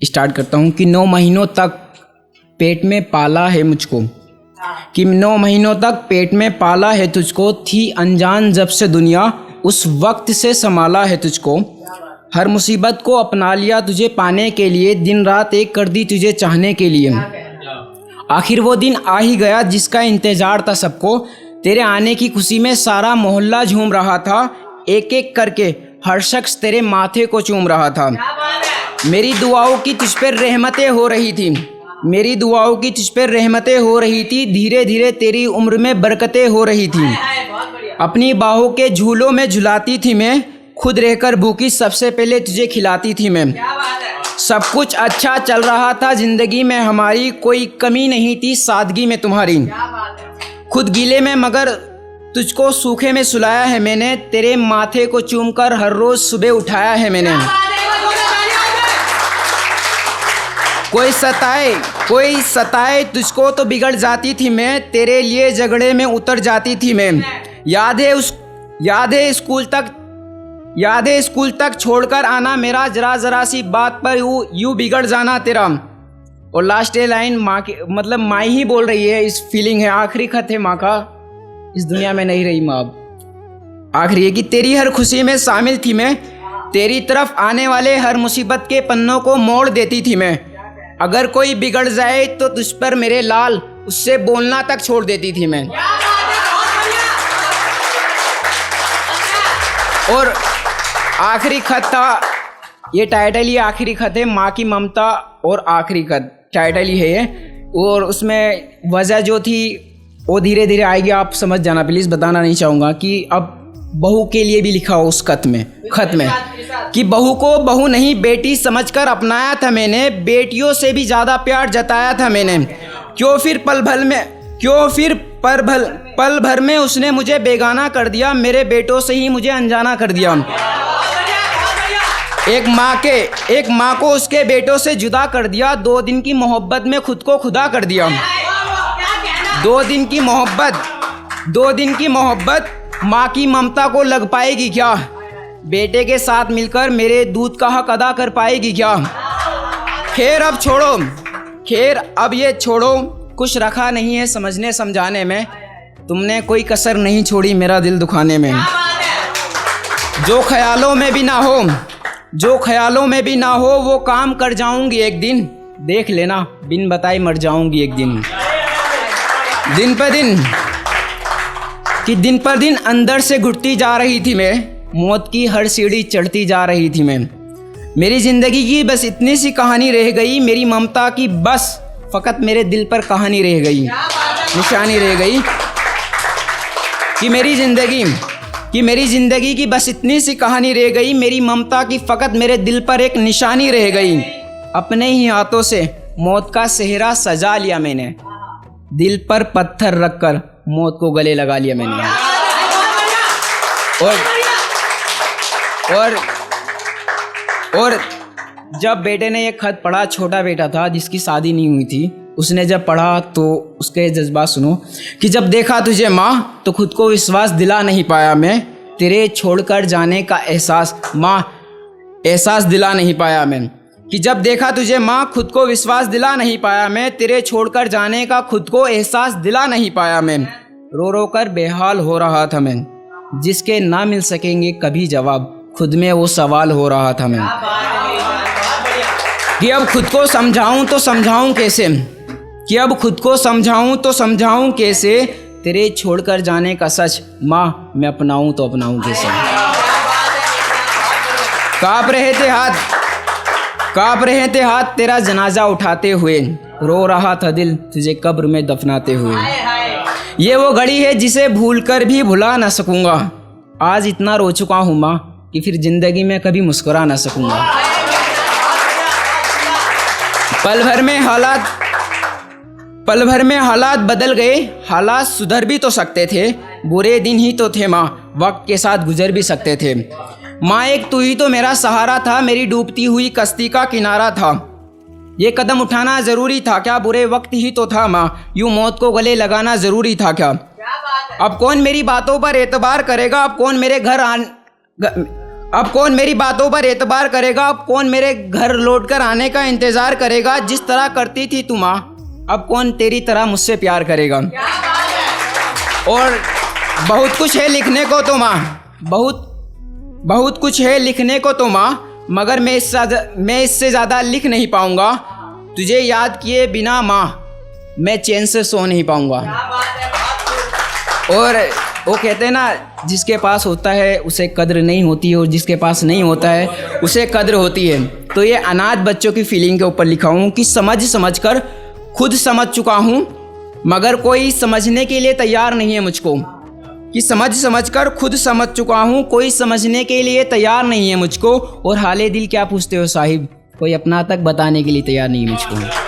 Start करता हूँ कि 9 महीनों तक पेट में पाला है मुझको, कि 9 महीनों तक पेट में पाला है तुझको, थी अनजान जब से दुनिया उस वक्त से संभाला है तुझको। हर मुसीबत को अपना लिया तुझे पाने के लिए, दिन रात एक कर दी तुझे चाहने के लिए। आखिर वो दिन आ ही गया जिसका इंतजार था सबको, तेरे आने की खुशी में सारा मोहल्ला झूम रहा था। एक एक करके हर शख्स तेरे माथे को चूम रहा था। मेरी दुआओं की तुझ पर रहमतें हो रही थी, मेरी दुआओं की तुझ पर रहमतें हो रही थी। धीरे धीरे तेरी उम्र में बरकतें हो रही थी। अपनी बाहों के झूलों में झुलाती थी मैं, खुद रहकर भूखी सबसे पहले तुझे खिलाती थी मैं। सब कुछ अच्छा चल रहा था जिंदगी में हमारी, कोई कमी नहीं थी सादगी में तुम्हारी। खुद गीले में मगर तुझको सूखे में सुलाया है मैंने, तेरे माथे को चूमकर हर रोज सुबह उठाया है मैंने। कोई सताए तुझको तो बिगड़ जाती थी मैं, तेरे लिए झगड़े में उतर जाती थी मैं। याद है स्कूल तक छोड़कर आना मेरा, जरा जरा सी बात पर यूं बिगड़ जाना तेरा। और लास्ट ये लाइन माँ की, मतलब माँ ही बोल रही है, इस फीलिंग है, आखिरी खत है माँ का, इस दुनिया में नहीं रही माँ अब। आखिरी है कि तेरी हर खुशी में शामिल थी मैं, तेरी तरफ आने वाले हर मुसीबत के पन्नों को मोड़ देती थी मैं। अगर कोई बिगड़ जाए तो तुझ पर मेरे लाल, उससे बोलना तक छोड़ देती थी मैं। और आखिरी खत था, ये टाइटल ही आखिरी खत है, माँ की ममता और आखिरी खत टाइटल ही है ये। और उसमें वजह जो थी वो धीरे धीरे आएगी, आप समझ जाना प्लीज़, बताना नहीं चाहूँगा। कि अब बहू के लिए भी लिखा हो उस खत में कि बहू को बहू नहीं बेटी समझकर अपनाया था मैंने, बेटियों से भी ज़्यादा प्यार जताया था मैंने। क्यों फिर पल भर में उसने मुझे बेगाना कर दिया, मेरे बेटों से ही मुझे अनजाना कर दिया। एक माँ को उसके बेटों से जुदा कर दिया, 2 दिन की मोहब्बत में खुद को खुदा कर दिया। 2 दिन की मोहब्बत माँ की ममता को लग पाएगी क्या? बेटे के साथ मिलकर मेरे दूध का हक अदा कर पाएगी क्या? खैर अब ये छोड़ो, कुछ रखा नहीं है समझने समझाने में, तुमने कोई कसर नहीं छोड़ी मेरा दिल दुखाने में। जो ख्यालों में भी ना हो वो काम कर जाऊंगी एक दिन, देख लेना बिन बताई मर जाऊंगी एक दिन। दिन पर दिन अंदर से घुटती जा रही थी मैं, मौत की हर सीढ़ी चढ़ती जा रही थी मैं। मेरी जिंदगी की बस इतनी सी कहानी रह गई, मेरी ममता की बस फकत मेरे दिल पर कहानी रह गई, निशानी रह गई। कि मेरी जिंदगी की बस इतनी सी कहानी रह गई, मेरी ममता की फकत मेरे दिल पर एक निशानी रह गई। अपने ही हाथों से मौत का सेहरा सजा लिया मैंने, दिल पर पत्थर रखकर मौत को गले लगा लिया मैंने। और जब बेटे ने ये खत पढ़ा, छोटा बेटा था जिसकी शादी नहीं हुई थी, उसने जब पढ़ा तो उसके जज्बात सुनो। कि जब देखा तुझे माँ तो खुद को विश्वास दिला नहीं पाया मैं, तेरे छोड़कर जाने का एहसास दिला नहीं पाया मैं। कि जब देखा तुझे माँ खुद को विश्वास दिला नहीं पाया मैं, तेरे छोड़कर जाने का खुद को एहसास दिला नहीं पाया मैं। रो रो कर बेहाल हो रहा था मैं, जिसके ना मिल सकेंगे कभी जवाब, खुद में वो सवाल हो रहा था मैं। कि अब खुद को समझाऊं तो समझाऊं कैसे, तेरे छोड़कर जाने का सच माँ मैं अपनाऊं तो अपनाऊं कैसे। काँप रहे थे हाथ तेरा जनाजा उठाते हुए, रो रहा था दिल तुझे कब्र में दफनाते हुए। ये वो घड़ी है जिसे भूल कर भी भुला न सकूंगा, आज इतना रो चुका हूँ माँ कि फिर जिंदगी में कभी मुस्कुरा न सकूंगा। पल भर में हालात बदल गए, हालात सुधर भी तो सकते थे, बुरे दिन ही तो थे माँ, वक्त के साथ गुजर भी सकते थे। माँ एक तू ही तो मेरा सहारा था, मेरी डूबती हुई कश्ती का किनारा था। ये कदम उठाना जरूरी था क्या? बुरे वक्त ही तो था माँ, यूं मौत को गले लगाना जरूरी था क्या? अब कौन मेरी बातों पर एतबार करेगा, अब कौन मेरे घर अब कौन मेरी बातों पर एतबार करेगा, अब कौन मेरे घर लौट कर आने का इंतज़ार करेगा, जिस तरह करती थी तू माँ, अब कौन तेरी तरह मुझसे प्यार करेगा। और बहुत कुछ है लिखने को तो माँ, बहुत कुछ है लिखने को तो माँ, मगर मैं इससे ज़्यादा लिख नहीं पाऊँगा। तुझे याद किए बिना माँ मैं चैन से सो नहीं पाऊँगा। और वो कहते हैं ना, जिसके पास होता है उसे कद्र नहीं होती है, और जिसके पास नहीं होता है उसे कद्र होती है। तो ये अनाथ बच्चों की फीलिंग के ऊपर लिखा हूँ कि समझ कर खुद समझ चुका हूँ, मगर कोई समझने के लिए तैयार नहीं है मुझको। कि समझ कर खुद समझ चुका हूँ, कोई समझने के लिए तैयार नहीं है मुझको। और हाले दिल क्या पूछते हो साहिब, कोई अपना तक बताने के लिए तैयार नहीं है मुझको।